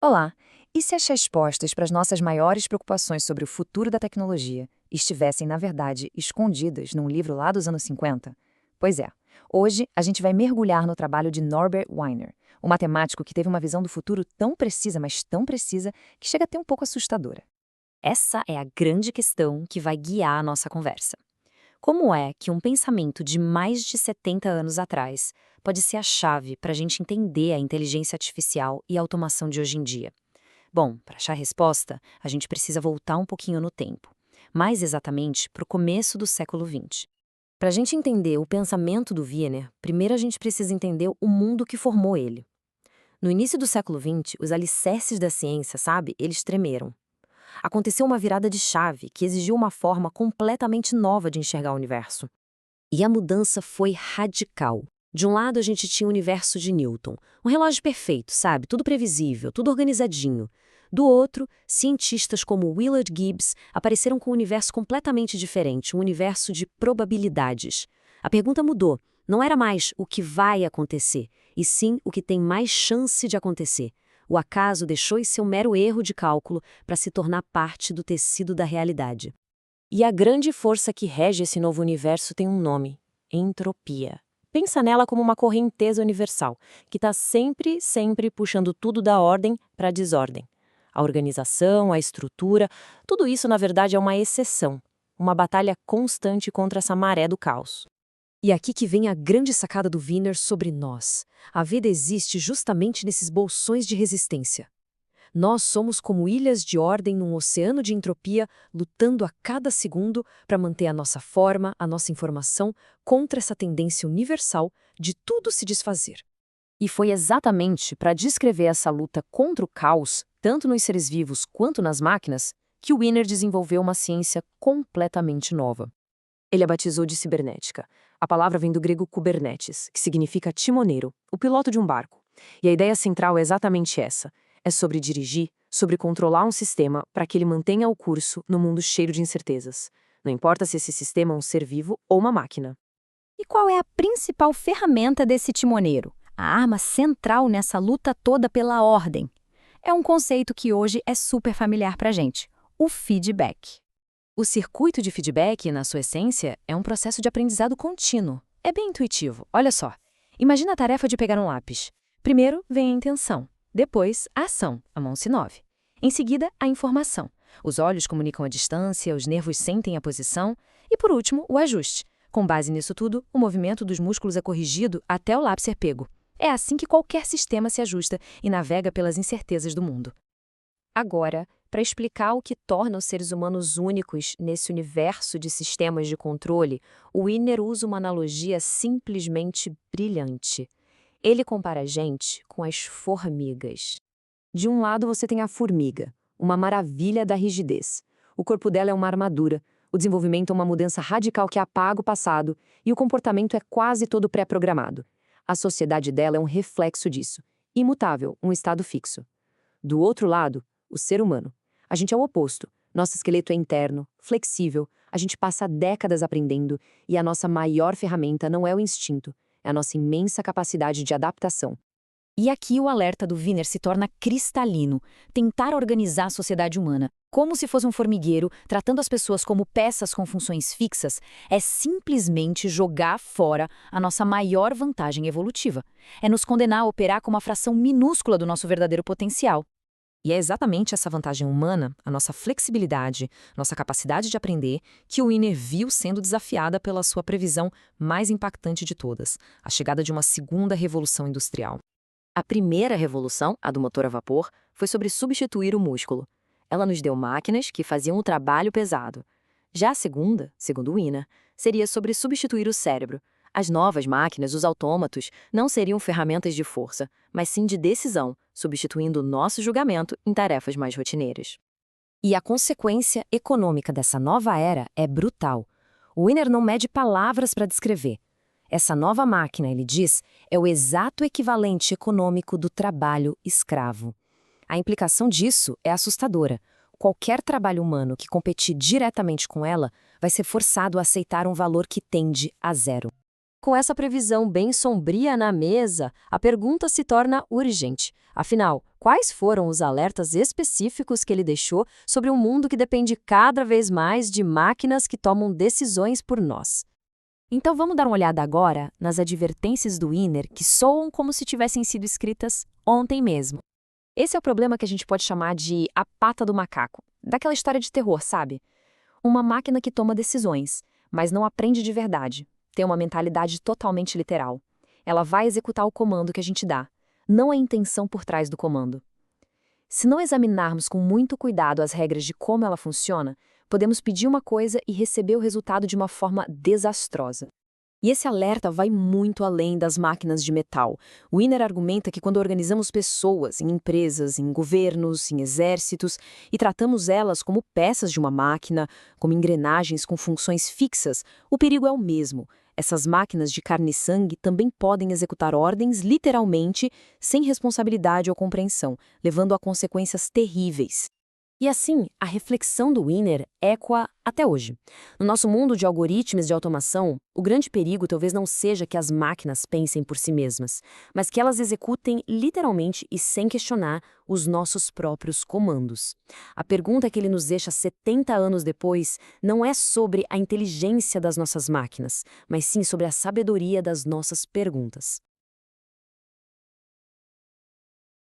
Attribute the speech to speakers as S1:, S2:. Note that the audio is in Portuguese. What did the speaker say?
S1: Olá! E se as respostas para as nossas maiores preocupações sobre o futuro da tecnologia estivessem, na verdade, escondidas num livro lá dos anos 50? Pois é, hoje a gente vai mergulhar no trabalho de Norbert Wiener, um matemático que teve uma visão do futuro tão precisa, mas tão precisa, que chega a ter um pouco assustadora.
S2: Essa é a grande questão que vai guiar a nossa conversa. Como é que um pensamento de mais de 70 anos atrás pode ser a chave para a gente entender a inteligência artificial e a automação de hoje em dia? Bom, para achar a resposta, a gente precisa voltar um pouquinho no tempo, mais exatamente para o começo do século XX. Para a gente entender o pensamento do Wiener, primeiro a gente precisa entender o mundo que formou ele. No início do século XX, os alicerces da ciência, sabe, eles tremeram. Aconteceu uma virada de chave que exigiu uma forma completamente nova de enxergar o universo. E a mudança foi radical. De um lado, a gente tinha o universo de Newton, um relógio perfeito, sabe? Tudo previsível, tudo organizadinho. Do outro, cientistas como Willard Gibbs apareceram com um universo completamente diferente, um universo de probabilidades. A pergunta mudou. Não era mais o que vai acontecer, e sim o que tem mais chance de acontecer. O acaso deixou de ser um mero erro de cálculo para se tornar parte do tecido da realidade. E a grande força que rege esse novo universo tem um nome: entropia. Pensa nela como uma correnteza universal, que está sempre puxando tudo da ordem para a desordem. A organização, a estrutura, tudo isso na verdade é uma exceção, uma batalha constante contra essa maré do caos. E aqui que vem a grande sacada do Wiener sobre nós. A vida existe justamente nesses bolsões de resistência. Nós somos como ilhas de ordem num oceano de entropia, lutando a cada segundo para manter a nossa forma, a nossa informação, contra essa tendência universal de tudo se desfazer. E foi exatamente para descrever essa luta contra o caos, tanto nos seres vivos quanto nas máquinas, que o Wiener desenvolveu uma ciência completamente nova. Ele a batizou de cibernética. A palavra vem do grego kubernetes, que significa timoneiro, o piloto de um barco. E a ideia central é exatamente essa. É sobre dirigir, sobre controlar um sistema para que ele mantenha o curso no mundo cheio de incertezas. Não importa se esse sistema é um ser vivo ou uma máquina.
S1: E qual é a principal ferramenta desse timoneiro? A arma central nessa luta toda pela ordem. É um conceito que hoje é super familiar para a gente: o feedback.
S2: O circuito de feedback, na sua essência, é um processo de aprendizado contínuo. É bem intuitivo. Olha só. Imagina a tarefa de pegar um lápis. Primeiro vem a intenção. Depois, a ação, a mão se move. Em seguida, a informação. Os olhos comunicam a distância, os nervos sentem a posição. E, por último, o ajuste. Com base nisso tudo, o movimento dos músculos é corrigido até o lápis ser pego. É assim que qualquer sistema se ajusta e navega pelas incertezas do mundo. Agora, para explicar o que torna os seres humanos únicos nesse universo de sistemas de controle, o Wiener usa uma analogia simplesmente brilhante. Ele compara a gente com as formigas. De um lado você tem a formiga, uma maravilha da rigidez. O corpo dela é uma armadura, o desenvolvimento é uma mudança radical que apaga o passado e o comportamento é quase todo pré-programado. A sociedade dela é um reflexo disso, imutável, um estado fixo. Do outro lado, o ser humano. A gente é o oposto. Nosso esqueleto é interno, flexível, a gente passa décadas aprendendo e a nossa maior ferramenta não é o instinto, é a nossa imensa capacidade de adaptação.
S1: E aqui o alerta do Wiener se torna cristalino: tentar organizar a sociedade humana, como se fosse um formigueiro, tratando as pessoas como peças com funções fixas, é simplesmente jogar fora a nossa maior vantagem evolutiva. É nos condenar a operar com uma fração minúscula do nosso verdadeiro potencial.
S2: E é exatamente essa vantagem humana, a nossa flexibilidade, nossa capacidade de aprender, que o Wiener viu sendo desafiada pela sua previsão mais impactante de todas, a chegada de uma segunda revolução industrial. A primeira revolução, a do motor a vapor, foi sobre substituir o músculo. Ela nos deu máquinas que faziam o trabalho pesado. Já a segunda, segundo Wiener, seria sobre substituir o cérebro. As novas máquinas, os autômatos, não seriam ferramentas de força, mas sim de decisão, substituindo o nosso julgamento em tarefas mais rotineiras. E a consequência econômica dessa nova era é brutal. O Wiener não mede palavras para descrever. Essa nova máquina, ele diz, é o exato equivalente econômico do trabalho escravo. A implicação disso é assustadora. Qualquer trabalho humano que competir diretamente com ela vai ser forçado a aceitar um valor que tende a zero. Com essa previsão bem sombria na mesa, a pergunta se torna urgente. Afinal, quais foram os alertas específicos que ele deixou sobre um mundo que depende cada vez mais de máquinas que tomam decisões por nós?
S1: Então vamos dar uma olhada agora nas advertências do Wiener que soam como se tivessem sido escritas ontem mesmo. Esse é o problema que a gente pode chamar de a pata do macaco, daquela história de terror, sabe? Uma máquina que toma decisões, mas não aprende de verdade. Tem uma mentalidade totalmente literal. Ela vai executar o comando que a gente dá, não a intenção por trás do comando. Se não examinarmos com muito cuidado as regras de como ela funciona, podemos pedir uma coisa e receber o resultado de uma forma desastrosa. E esse alerta vai muito além das máquinas de metal. O Wiener argumenta que quando organizamos pessoas em empresas, em governos, em exércitos, e tratamos elas como peças de uma máquina, como engrenagens com funções fixas, o perigo é o mesmo. Essas máquinas de carne e sangue também podem executar ordens literalmente, sem responsabilidade ou compreensão, levando a consequências terríveis. E assim, a reflexão do Wiener ecoa até hoje. No nosso mundo de algoritmos de automação, o grande perigo talvez não seja que as máquinas pensem por si mesmas, mas que elas executem literalmente e sem questionar os nossos próprios comandos. A pergunta que ele nos deixa 70 anos depois não é sobre a inteligência das nossas máquinas, mas sim sobre a sabedoria das nossas perguntas.